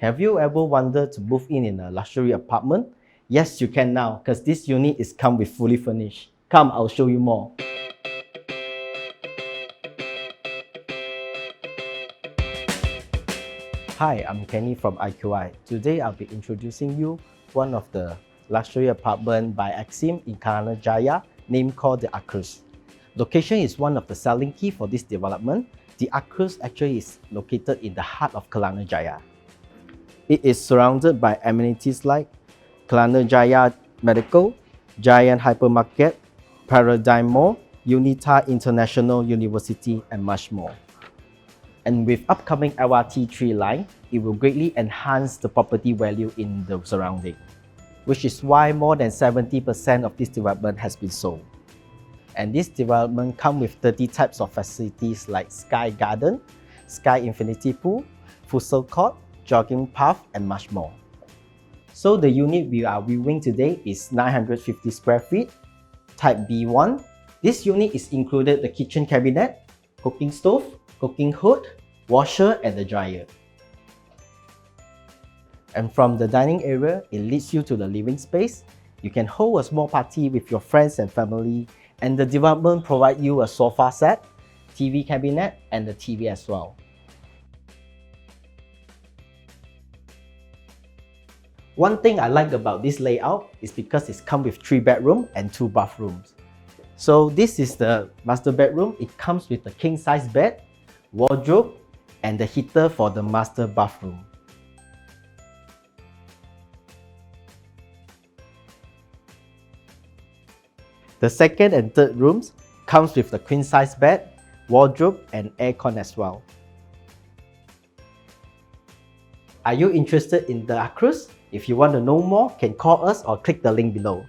Have you ever wanted to move in a luxury apartment? Yes, you can now, because this unit is come with fully furnished. Come, I'll show you more. Hi, I'm Kenny from IQI. Today I'll be introducing you one of the luxury apartment by Axim in Kelana Jaya, named called the Arcuz. Location is one of the selling key for this development. The Arcuz actually is located in the heart of Kelana Jaya. It is surrounded by amenities like Kelana Jaya Medical, Giant Hypermarket, Paradigm Mall, UNITA International University, and much more. And with upcoming LRT3 line, it will greatly enhance the property value in the surrounding, which is why more than 70% of this development has been sold. And this development comes with 30 types of facilities like Sky Garden, Sky Infinity Pool, Futsal Court, jogging path, and much more. So the unit we are viewing today is 950 square feet, type B1. This unit is included the kitchen cabinet, cooking stove, cooking hood, washer, and the dryer. And from the dining area, it leads you to the living space. You can hold a small party with your friends and family, and the development provides you a sofa set, TV cabinet, and the TV as well. One thing I like about this layout is because it's come with 3 bedrooms and 2 bathrooms. So this is the master bedroom. It comes with a king size bed, wardrobe, and the heater for the master bathroom. The second and third rooms comes with the queen size bed, wardrobe, and aircon as well. Are you interested in the Arcuz? If you want to know more, can call us or click the link below.